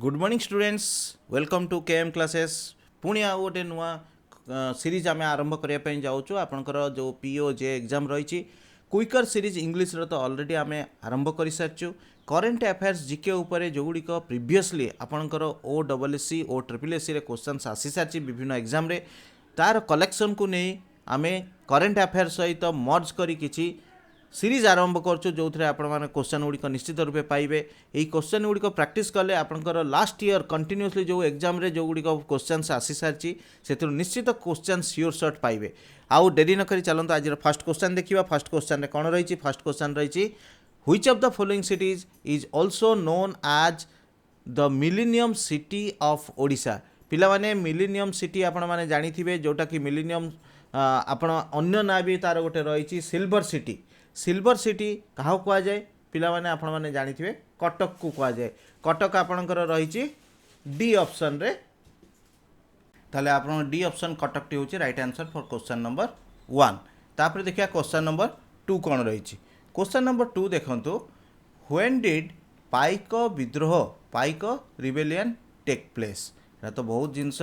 Good morning students, welcome to KM classes. पुणी आउ गोटे नुआ सीरीज आम आरंभ करने जाऊँ। आपंकर जो पीओ जे एग्जाम रही क्विकर सीरीज इंग्लिश तो ऑलरेडी आम आरंभ कर सारी। करेन्ट अफेयर्स जीके उपर जो गुड़िक प्रिवियसली आपंकर ओ डबल एस सी ओ ट्रिपल एस सी क्वेश्चन आसी सारी विभिन्न एग्जाम तार कलेक्शन को नहीं आम करेन्ट अफेयर्स सहित मर्ज करी किसी सीरीज आरंभ करूँ जो आपने क्वेश्चन गुड़िक निश्चित रूपे पाइबे। यही क्वेश्चन गुड़िक प्रैक्टिस कले आपंकर लास्ट ईयर कंटिन्यूअसली जो एग्जाम रे जो गुड़िक क्वेश्चन आसी सारी से निश्चित क्वेश्चन सियोर सर्ट पाइबे। आउ डेरी नक चलते आज फर्स्ट क्वेश्चन देखा। फर्स्ट क्वेश्चन कौन रही? फर्स्ट क्वेश्चन रही which of the following cities is also known as the millennium city of Odisha. पिला माने मिलेनियम सिटी आपण माने जानी थिबे, जोटा कि मिलेनियम आपण अन्य ना भी तार गोटे रही सिल्वर सिटी। सिल्वर सिटी क्या कह जाए पिला माने आपण माने जानी थिबे? कटक को कह जाए। कटक आपणकर रही डी ऑप्शन रे। ताले आपण डी ऑप्शन कटक टी होची right answer for question number 1। तापर देखिया क्वेश्चन नंबर 2 कौन रही। क्वेश्चन नंबर 2 देखंतु, व्हेन डिड पाइक विद्रोह पाइक रिबेलियन टेक प्लेस। तो बहुत जिनस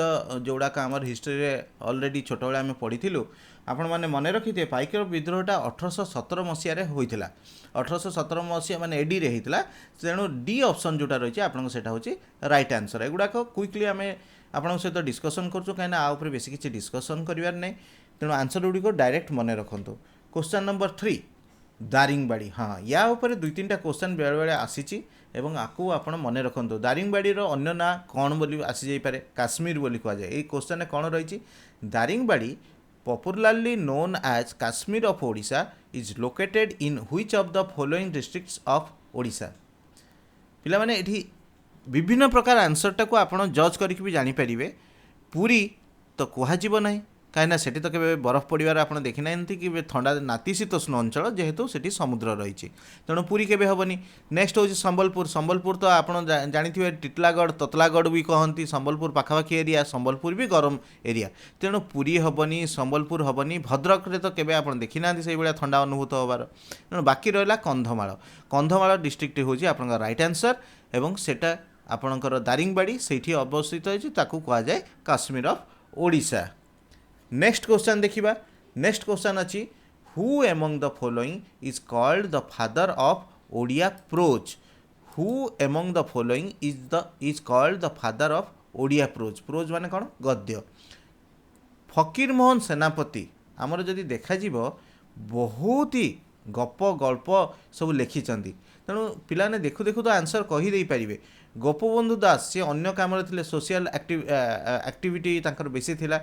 जोड़ाक आम हिस्ट्री रे ऑलरेडी छोट बेले आम पढ़ी आपण मैंने मन रखी थे। पाइक विद्रोहटा 1817 मसीह होता। 1817 मसीहा माने एडी रे होता। तेणु डी ऑप्शन जोटा रही आपटा हूँ राइट आंसर। एगुड़ाक क्विकली आम आपण सहित डिस्कसन करूँ कहीं आउे बेस किसी डिस्कसन करार नहीं। तेणु आंसर गुड़िक डायरेक्ट मन रखु। Question number 3 Daringbadi. हाँ, या ऊपर 2-3टा क्वेश्चन बेले बेले आसी एवं आपको आप मन रखु। दारिंगबाड़ीर अन्य ना कौन बोली आसी जाइपरे? काश्मीर बोली कह जाए। ये क्वेश्चन कौन रही? Daringbadi popularly known as Kashmir of Odisha is located in which of the following districts of Odisha। पिला माने एठी विभिन्न प्रकार आंसरटा को आपण जज करके भी जानी परिबे। पूरी तो कहुब ना कहीं सेठी तो केबे बरफ पड़िबार आपण देखि ना कि ठंडा नातिशीतोष्ण अंचल जेहेतु सेठी समुद्र रही। तेणु पूरी केबे हेबनी। नेक्स्ट होची संबलपुर। संबलपुर तो आपण जानिथिबे टिटलागढ़ ततलागढ़ भी कहती। संबलपुर पाखापाखी एरिया, संबलपुर भी गरम एरिया। तेणु पूरी हेबनी, संबलपुर हेबनी। भद्रक रे तो केबे आपण देखि ना से भाया ठंडा अनुभूत होबार। तेणु बाकी रहा कंधमाल। कंधमाल डिस्ट्रिक्ट होची आपण राइट आंसर एवं सेटा आपणकर दारिंगबाड़ी सेठी अवस्थित होची, ताकू कहा जाए Kashmir of Odisha. Next question देखिबा। नेक्स्ट क्वेश्चन अच्छी, who among the following is called the father of Odia prose. Who among the following is called the father of Odia prose. Prose माने कौन? गद्य। फकीर मोहन सेनापति आमर जदि देखा बहुत ही गप गल्प सब लिखि। तेणु पिलाने देखु देखु तो आंसर कहीदे पारे। गोपबंधु दास सी अन्य काम थे, सोशल एक्टिविटी तांकर बेसी थिला।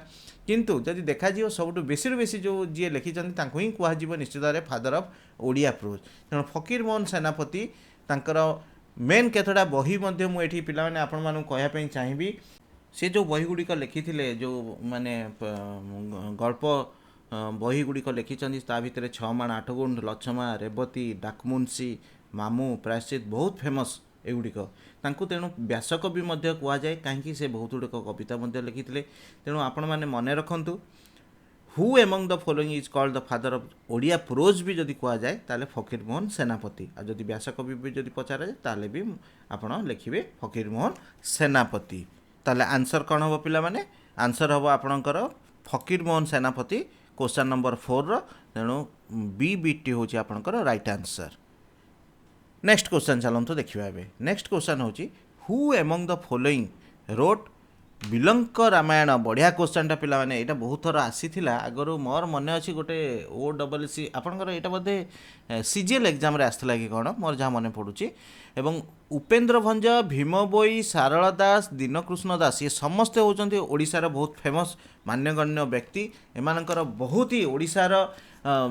किंतु जदि देखा सबुठ बेसी बेसी जो जी लिखि ही कह निश्चित भाव फादर ऑफ ओडिया प्रोज। तेणु फकीर मोहन सेनापति तांकर मेन केतटा बही मुझे पिला माने आपण मानू कहवाई चाहिए। से जो बही गुड़िक लिखि जो माने गल्प बही गुड़िक लिखि भितर 6 माण 8 गुंड, लछमा, रेवती, डाकमुंशी, मामू, प्रायश्चित बहुत फेमस एगुड़िक। तांकु तेणु व्यासकवि कह जाए कहीं से बहुत गुड़िक कविता लिखि। तेणु आपण मैंने मन रखु who among the following is called the father of Odia prose भी जदि कह जाए ताले फकीर मोहन सेनापति। आ जदि व्यासकवि भी जदि पचारा जाए ताले भी आपण लिखिबे फकीर मोहन सेनापति। ताले आंसर कौन हम पिला माने? आंसर हम आपणकर फकीर मोहन सेनापति क्वेश्चन नंबर 4 तेणु बीटी हूँ आपणकर राइट आंसर। नेक्स्ट क्वेश्चन चलते देखा। Next question who who among the following wrote Bilanka Ramayana. बढ़िया क्वेश्चन टा पिला माने। यहाँ बहुत थर आसी आगु मोर मन अच्छी गोटे ओ डबल सी आपंकर यहाँ बोधे सीजीएल एग्जाम आसला कि कौन मोर जहाँ मन पड़ुची। एवं उपेन्द्र भंज, भीमबोई, सारला दास, दीनकृष्ण दास ये समस्ते होचंती ओडिशार बहुत फेमस मान्यगण्य व्यक्ति। एमानकर बहुत ही ओडिशार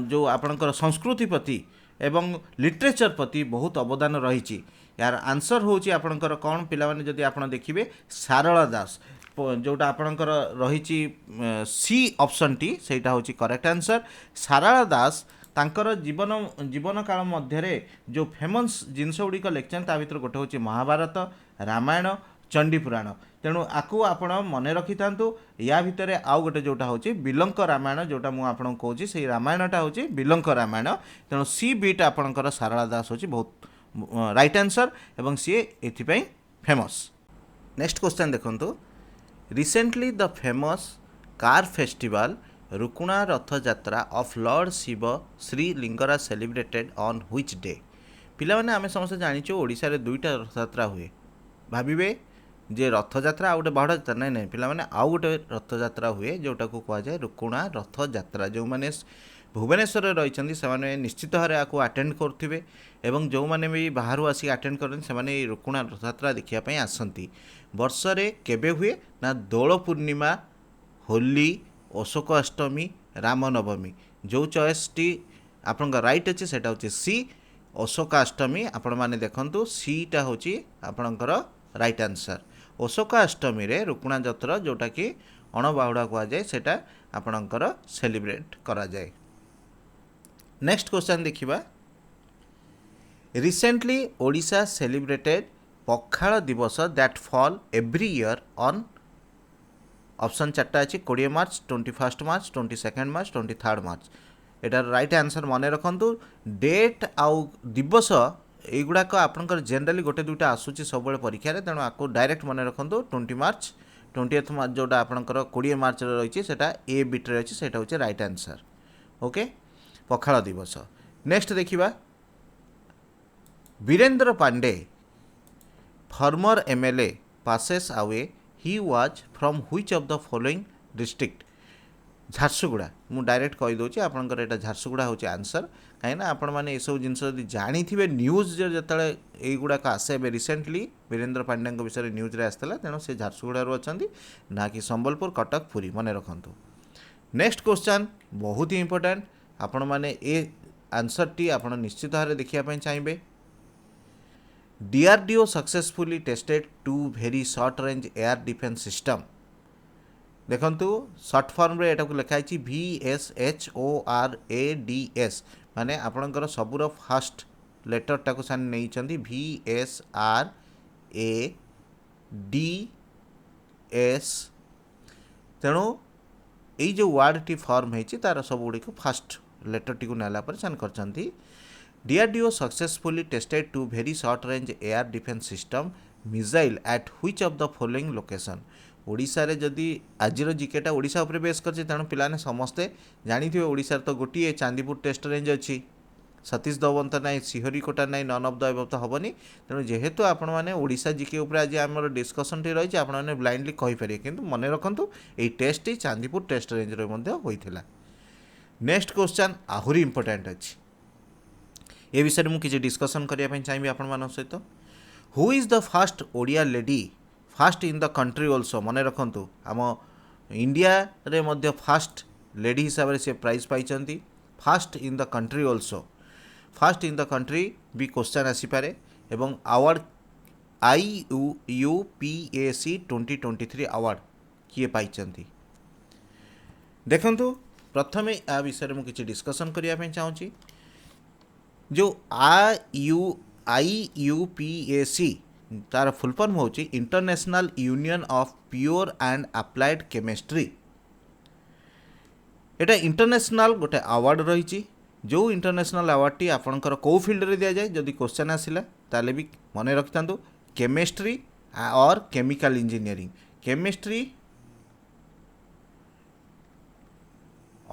जो आपणकर संस्कृति प्रति एवं लिटरेचर प्रति बहुत अवदान रही। यार आंसर होची आपणकर कौन पिला माने जदि आपण देखिबे सारला दास जोटा आपणकर रही सी ऑप्शन टी सेटा होची करेक्ट आंसर। सारला दास तांकर जीवन काल मध्य जो फेमस जिनस गुड़िक लिखिछन ता भितर गोटे होची महाभारत, रामायण, चंडीपुराण। तेणु आपको आपण मन रखि थांतु। या भितर आउ गोटे जोटा होची बिलंक रामायण जोटा मु आपन कहूची से रामायणटा होची बिलंक रामायण। तेणु सी बीट आपणकर सारला दास होची बहुत राइट आंसर एवं सी एथिपई फेमस। नेक्स्ट क्वेश्चन देखंतु recently the famous car festival Rukuna Rath Yatra of lord Shiva Shri Lingaraj celebrated on which day. पिला माने आमे समस्त जानिचो ओडिसा रे दुईटा रथ यात्रा हुए भाबिबे जे रथ यात्रा आ गोटे बाहुड़ यात्रा नहीं नहीं पिला माने आउ गोटे रथ यात्रा हुए जोटा को कह जाए रुकुणा रथ यात्रा जो माने भुवनेश्वर रही से निश्चित भाव आपको आटेंड करुवे एवं जो मैंने भी बाहर आसिक आटेंड करते रुकुणा रथयात्रा देखापी आसती वर्षरे केबे हुए ना दोल पूर्णिमा होली अशोक अष्टमी रामनवमी जो चॉइस टी आपण राइट अच्छे सेटा हूँ सी अशोक अष्टमी आपण मैंने देखु सीटा हूँ आपणकर राइट आंसर। अशोक अष्टमी रे रुकुणा यात्रा जोटा कि अणबाहुड़ा कहुए सेटा आपणकर सेलिब्रेट करा जाए। नेक्स्ट क्वेश्चन देखिबा recently Odisha celebrated Pakhala Dibasa that fall every year on option चार्टा अच्छी 20 मार्च 21 मार्च 22 मार्च 23 मार्च एटार राइट आंसर मन रखु डेट आउ दिवस युवाक आपंकर जेनराली गोटे दुईटा आसूची सब परीक्षा तेणु आपको डायरेक्ट मन रखु 20 मार्च 20 मार्च जोटा आपंकर 20 मार्च रही है ए बिट्रे अच्छी से हूँ राइट आंसर। ओके पखाल दिवस। नेक्स्ट देखिबा Virendra Pandey former MLA passes away he was from which of the following district. Jharsuguda मु डायरेक्ट कही दूसरी आपंकर एटा झारसुगुड़ा हूँ आंसर कहीं आपण मैंने ये सब जिन जानी थे न्यूज जो युवाक आसे रिसेंटली वीरेंद्र पांडे विषय में न्यूज रे आसला तेणु से झारसुगुड़ा अच्छा ना कि संबलपुर कटक पुरी मन रखु। नेक्स्ट क्वेश्चन बहुत ही इंपोर्टेंट आपण मैंने ए आंसर टी आप निश्चित भाव में देखा चाहिए। DRDO successfully tested 2 very short range air defence system देखंतु शॉर्ट फॉर्म रे एटा को लिखाई VSHORADS माने आपणकर सबुर फास्ट लेटर टाको सान नहीं VSRADS तेणु यही जो वर्ड टी फॉर्म होती तार सब गुड़िक फास्ट लेटर टी को नाला पर सान करछंती। DRDO successfully tested 2 very short range air defence system missile at which of the following location. Odisha रे जदि आजिर जिकेटा ओडिशा उपरे बेस करछे तेणु पिलाने समस्ते जानिथिबे ओडिशा तो गोटे चांदीपुर टेस्ट रेंज अच्छी सतीश धवन तो ना श्रीहरिकोटा ना नन ऑफ द एबव तो हेनी तेणु जेहेतु आपण मैंने ओडिशा जिके उपर आज आम डिस्कसन टी रही आप ब्लाइंडली कहींपर कि मन रखु ये टेस्ट चांदीपुर टेस्ट रेंज होता। नेक्स्ट क्वेश्चन आहुरी इंपोर्टेंट अच्छी ये विषय में मुझे डिस्कसन करने चाहिए आपण सहित। Who is the first Odia lady fast in the country also मन रखु आम इंडिया रे मध्य फास्ट लेडी हिसाब से प्राइज पाई first in the country also first in the country भी क्वेश्चन आसीपे एवं अवार्ड IUPAC 2023 अवार्ड किए पाई देखंतु प्रथमे आ विषय में मुझे डिस्कसन करने चाहूँगी। जो IUPAC तार फुल फॉर्म होची international union of pure and applied chemistry. Etah international गोटे अवार्ड रही जो इंटरनेशनल अवार्ड टी आपणकर कौ फील्ड रे दिया जाए जदि क्वेश्चन आसिला ताले भी मन रखि केमिस्ट्री और केमिकल इंजीनियरिंग केमिस्ट्री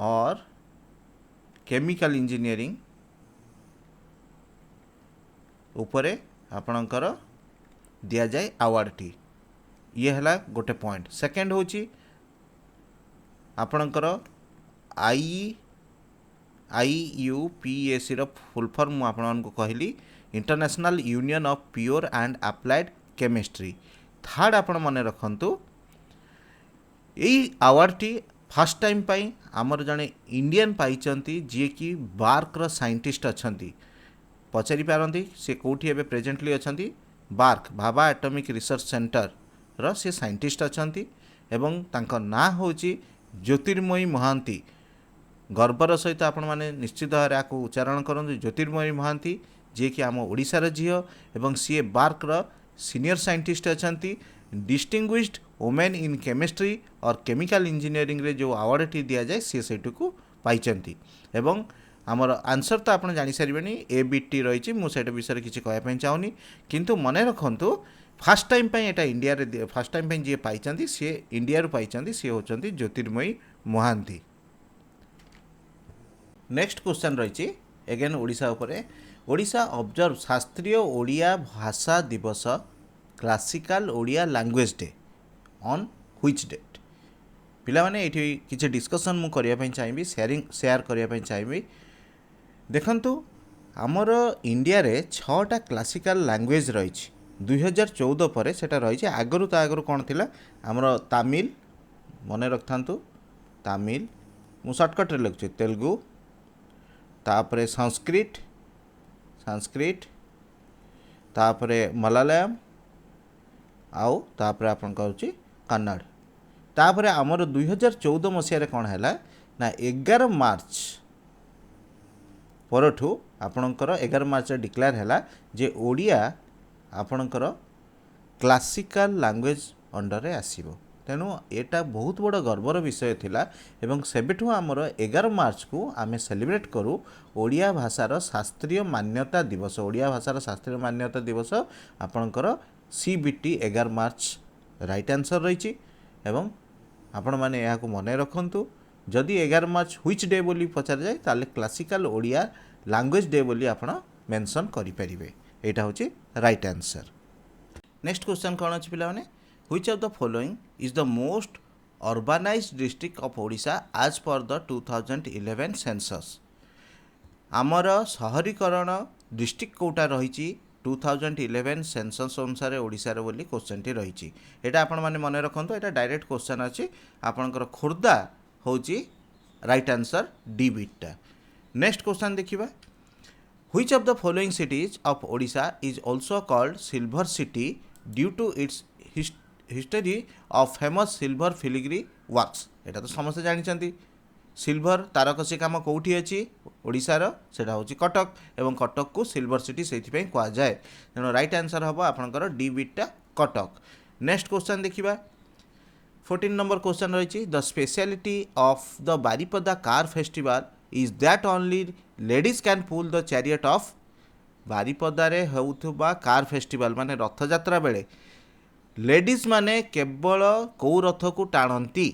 और केमिकल इंजीनियरिंग उपरे आपणकर दिया जाए अवार्ड टी ये है गोटे पॉइंट। सेकेंड होची आपणकर IUPAC रो फुल फॉर्म मु आपन को कहली international union of pure and applied chemistry. Third आपण मन रखंतु यही अवार्ड टी फर्स्ट टाइम पाई आमर जने इंडियन पाइचंती जे कि बार्क रो साइंटिस्ट अछंती पचारि पारंती से कोठी एबे प्रेजेंटली अछंती BARC Bhabha atomic research centre रो से साइंटिस्ट अछंती एवं तांको ना होची ज्योतिर्मयी महांती। गर्वर सहित आपण मैंने निश्चित भाव आपको उच्चारण करते ज्योतिर्मयी महांती जी कि आम ओडिशार झील एवं सी बार्क सीनियर साइंटिस्ट अच्छा डिस्टिंग्विश्ड वुमेन इन केमिस्ट्री और केमिकल इंजीनियरिंग रे जो अवार्ड टी दि जाए सी से पाई एवं आमर आंसर तो आप जानी सारे ए बीटी रही मुझे विषय किसी कहना चाहूनी किंतु मन रखु फास्ट टाइम एटा इंडिया रे फास्ट टाइम जी पाई सी इंडिया रू पाई सी होचंती ज्योतिर्मयी महांती। नेक्स्ट क्वेश्चन रही एगेन ओडिशा उपरे। ओडिशा ऑब्जर्व शास्त्रीय ओडिया भाषा दिवस classical Odia language day on which date. पिला माने एठी किछि डिस्कशन मु करिया पई चाहिबी शेयर करिया पई चाहिबी। देखंतु आमर इंडिया रे 6टा क्लासिकल लैंग्वेज रही 2014 पर सेटा रही। आगरु ता आगरु कौन थिला आमर तमिल मने रखथांतु तमिल मु शॉर्टकट रे लिखुछि तेलुगु तापरे संस्कृत तापरे मलयालम आउ तापरे आपन कहउछि कन्नड़। तापरे आमर 2014 मसीह कौन है ना 11 मार्च परठू आपणकर 11 मार्च डिक्लेयर है जे ओडिया आपणकर क्लासिकल लैंग्वेज अंडर रे आसीबो। तेणु एटा बहुत बड़ गर्वर विषय थिला एवं सेबेठू आमर 11 मार्च को आमे सेलिब्रेट करू ओडिया भाषार शास्त्रीय मान्यता दिवस। ओडिया भाषार शास्त्रीय मान्यता दिवस आपणकर CBT 11 मार्च राइट आंसर रही। एवं आपण माने यहाँ मने रखंतु जदि 11 मार्च व्हिच डे बोली पचार जाए ताले क्लासिकल ओडिया लैंग्वेज डे बोली आपण मेंशन करि परिबे। एटा होची राइट आंसर। नेक्स्ट क्वेश्चन कौन अछि पिला माने which of the following is the most urbanised district of Odisha as per the 2011 census. आमर शहरीकरण डिस्ट्रिक्ट कोटा रही 2011 सेंसस अनुसार ओडिशा रे बोली क्वेश्चन टी रही। एटा आपण माने मने रखंतु एटा डायरेक्ट क्वेश्चन अछि आपनकर खोर्धा होची राइट आंसर डी बिटा। नेक्स्ट क्वेश्चन देखिबा which of the following cities of Odisha is also called silver city due to its history of famous silver filigree works. एटा तो समस्त जानिचंती सिल्वर तारकसी काम कौटी अच्छी ओडिशार सेटा होची कटक एवं कटक को सिल्वर सिटी सेइथिपई कहा जाए। तेणु राइट आंसर हम आपनकर डी बिटा कटक। नेक्स्ट क्वेश्चन देखिबा 14 नंबर क्वेश्चन रही the speciality of the Baripada car festival is that only ladies can pull the chariot of. Baripada रे होउथबा कार फेस्टिवल माने रथ यात्रा बेले लेडीज माने केवल कौ रथ को टाणती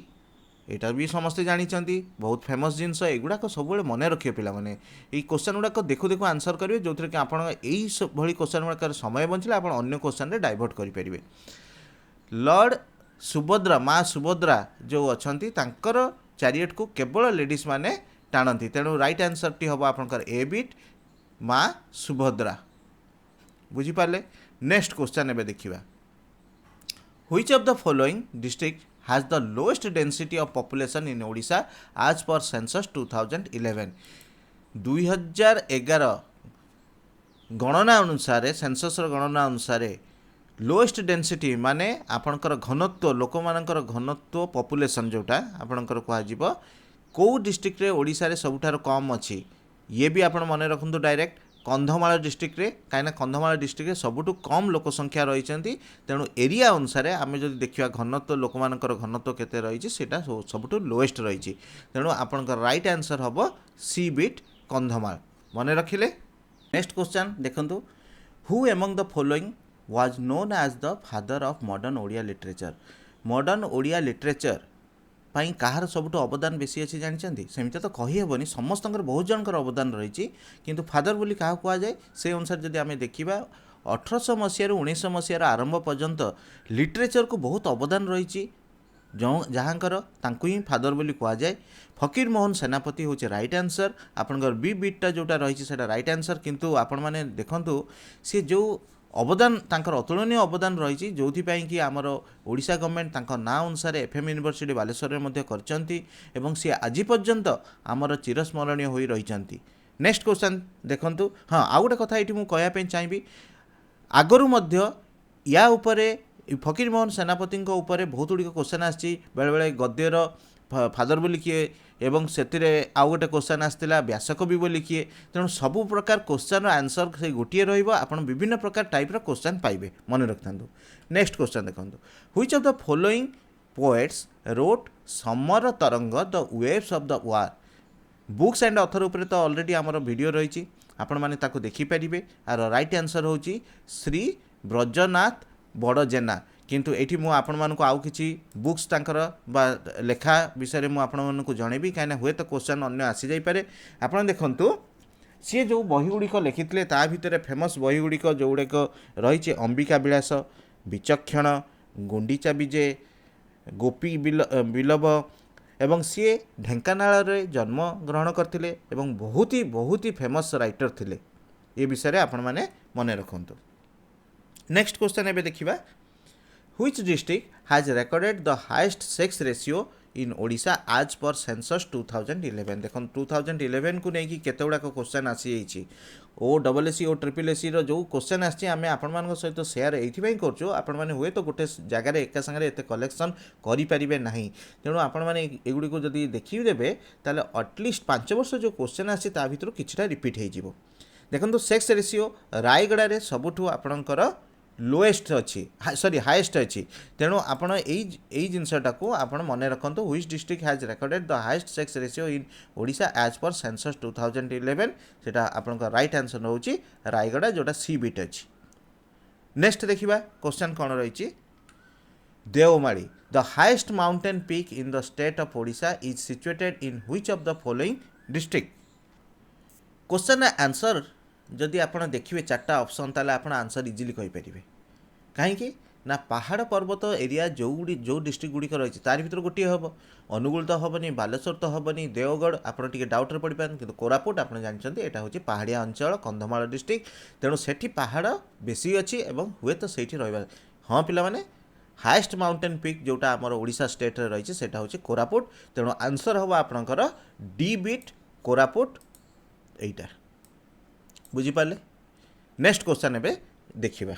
एटा भी समस्ते जानिचंती बहुत फेमस जिनस एगुड़ाक सब मन रखिए पिला माने ये क्वेश्चन गुड़ाक देखु देखु आंसर करेंगे जो थी कि आप भली क्वेश्चन गुड़ाक समय बंचले आप अन्य क्वेश्चन रे डाइवर्ट करेंगे। लॉर्ड सुभद्रा माँ सुभद्रा जो अच्छा तांकर चैरियट को केवल लेडीज माने टाणती। तेणु राइट आंसर टी हम आपनकर ए बिट माँ सुभद्रा बुझीपारे। नेक्स्ट क्वेश्चन एबे देखिबा which of the following district has the lowest density of population in Odisha as per census 2011। 2011 गणना अनुसार सेंसस गणना अनुसार लोएस्ट डेंसिटी माने आपणकर घनत्व लोक मानकर घनत्व पॉपुलेशन जोटा आपणकर कह कौ डिस्ट्रिक्ट रे ओडिशा रे सबुठार कम अच्छी ये भी आपण मन रखु डायरेक्ट कंधमाल डिस्ट्रिक्ट रे कहीं कंधमाल डिस्ट्रिक्ट रे सबुठु कम लोक संख्या रही। तेणु एरिया अनुसार आम जो देखा घनत्व लोक मानकर घनत्व केते रही सेटा सबुठु लोएस्ट रही। तेणु आपनकर राइट आंसर हम सी बिट कंधमाल मन रखिले। नेक्स्ट क्वेश्चन देखंतु who among the following was known as the father of modern Odia literature. Modern Odia literature पाई कहार सबुठु अवदान बेसी अच्छी जानते सेमती तो कहीहबनी समस्त बहुत जनकर अवदान रही किंतु फादर बोली क्या कहुए से अनुसार जदि आम देखा 1800 मसीह 1900 मसीहार आरंभ पर्यंत लिटरेचर को बहुत अवदान रही जहाँकर तांकु ही फादर बोली कहुए। फकीर मोहन सेनापति हूँ राइट आंसर आपनकर बी बिटा जोटा रही है राइट आंसर किंतु आपण मैंने देखु सी जो अवदान तांकर अतुलनीय अवदान रही जो कि आमर ओडिशा गवर्नमेंट तांकर ना अनुसार FM यूनिवर्सिटी बालेश्वर में करचंती एवं सी आज पर्यंत आमर चिरस्मरणीय हो रही। नेक्स्ट क्वेश्चन देखंतु हाँ आउ गोटे कथा ये मुझे चाहिए आगरू मध्य या उपरे फकीर मोहन सेनापति उपरे बहुत गुड़िक क्वेश्चन आसी बेले बेले गद्यर फादर बोली किए एवं से आउ गोटे क्वेश्चन आसाला व्यासकवि बोली किए। तेणु सबु प्रकार क्वेश्चन आंसर से गोटे रही विभिन्न प्रकार टाइप क्वेश्चन पाइबे मन रखता। नेक्स्ट क्वेश्चन देखो which of the following poets wrote Samar Tarang the waves of the war. Books and author उपरे तो ऑलरेडी आमर वीडियो रही आपण माने ताको देखि परिबे। आर राइट आंसर होची श्री ब्रजनाथ बड़ जेना किंतु एठी मु आपण मानक आउ किछि बुक्स तांकर बा लेखा विषय मु आपण मानक जणेबी काहे ना हुए तो क्वेश्चन अन्य आसी जाई पारे। आपण देखंतु सी जो बही गुड़िक लिखिते ता भितर फेमस बही गुड़िक जो गुड़ाक रही अंबिका विलास, विचक्षण, गुंडीचा विजे, गोपी बिलव एवं सी ढेंकानाल रे जन्म ग्रहण करथिले एवं बहुत ही फेमस राइटर थिले। ये विषय आपण माने मने रखंतु। नेक्स्ट क्वेश्चन एबे देखिबा, which district has recorded the highest sex ratio in Odisha आज पर सेंसस 2011। देखो 2011 को लेकिन केते गुड़ाक क्वेश्चन आसी OSSC और SSC जो क्वेश्चन आमे आपण मान सहित शेयर एइथिबई करछु। आपण माने हुए तो गोटे जगार एका संगे एते कलेक्शन करि परिबे नाही, तेणु आपण माने एगुडी को जदी देखि देबे ताले एटलिस्ट 5 वर्ष जो क्वेश्चन आसी ता भितर किछटा रिपीट हे जिवो। देखंतु सेक्स रेशियो रायगड़ा रे सबुठु आपणकर लोएस्ट अच्छी सॉरी हाईएस्ट अच्छी, तेणु आपण एई जिनसटा को आपण मने रखंतु। Which district has recorded the highest sex ratio in Odisha as per census 2011, सेटा आपनका राइट आंसर होची रायगड़ा जोटा सी बिट अछि। नेक्स्ट देखिबा क्वेश्चन कोन रहिछि, Deomali the highest mountain peak in the state of Odisha is situated in which of the following district. Question answer जदि आप देखिए 4टा ऑप्शन ताले आप आंसर इजिली कहि परिबे। कहीं ना पहाड़ पर्वत एरिया जो डिस्ट्रिक्ट गुड़िक रही तार भर गोटे हम, अनुगुल तो हेनी, बालेश्वर तो हेनी, देवगढ़ आपड़ टे डाउट्रे पड़ पारे, कि कोरापुट आप जानते यहाँ हूँ पहाड़िया अंचल कंधमाल डिस्ट्रिक्ट, तेणु सेठी पहाड़ बेसी अच्छी एवं हुए तो सेठी रहा। हाँ पिलामाने हाईएस्ट माउंटेन पीक जोटा आमर ओडिशा स्टेट रे रही सेटा हूँ कोरापुट, तेणु आंसर हम आपणकर डी बिट कोरापुट एटा। बुझीपारे। नेक्स्ट क्वेश्चन एबे देखिबा।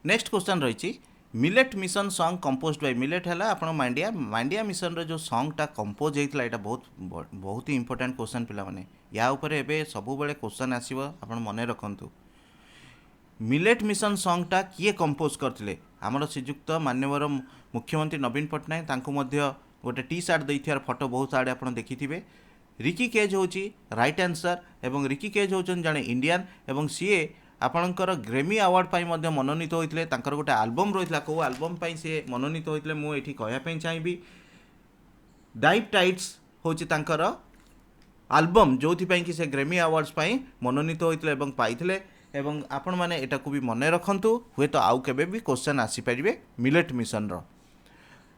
नेक्स्ट क्वेश्चन रही millet mission song composed bye millet है आप मांडिया मिशन रे जो सॉन्गटा कंपोज होता है बहुत ही इंपोर्टेंट क्वेश्चन पिला माने या ऊपर एबे सबु बेले क्वेश्चन आसीबो आपण मने रखंतु। मिलेट मिशन सॉन्गटा किए कंपोज करथिले, हमर श्रीजुक्त माननीय मुख्यमंत्री नवीन पट्टनायक तांको मध्य गोटे टी शर्ट देथियार फोटो बहुत आड़े आपण देखिथिबे। रिकी केज होची राइट आंसर एवं रिकी केज होचन जने इंडियन एवं सीए आपणकर ग्रेमी अवार्ड पाई मध्य मनोनीत होइतले। तांकर गोटे एल्बम रहितला, को एल्बम पाई से मनोनीत होइतले मु एठी कहया पई चाहिबी डाइव टाइड्स होची तांकर एल्बम जोथि पई कि से ग्रेमी अवार्ड्स पाई मनोनीत होइतले एवं पाइतले। एवं आपण माने एटा को भी मने रखंतु, हुए तो आउ केबे भी क्वेश्चन आसी परिबे मिलेट मिशन रो।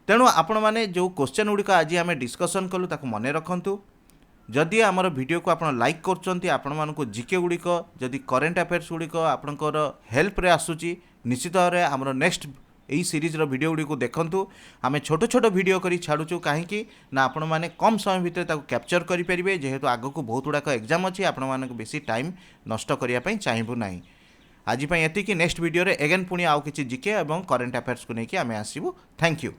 तेणु आपण माने जो क्वेश्चन गुड़िक आज आम डिस्कसन कलु ताको मने रखंतु। जदि आमर वीडियो को आपण लाइक करचंती, आपण मानको जीके गुड़िक जदि करेन्ट अफेयर्स गुड़िक आपणकर हेल्प रे आसुची, निश्चित भाव आमर नेक्स्ट यही सीरीज रो वीडियो गुड़िक देखंतु। आमे छोट छोट वीडियो करी छाड़ुचु कहीं ना आपण माने कम समय भितर ताको कैप्चर करि परिबे, जेहेतु आगको बहुत गुड़ाक एग्जाम अच्छी आपण मानको बेसी टाइम नष्ट करिया पई चाहिबु नाही। आज एतिकी नेक्स्ट वीडियो रे एगेन पुणी आउ किछि जीके एवं करेन्ट अफेयर्स को लेकिन आमे आसीबु। Thank you.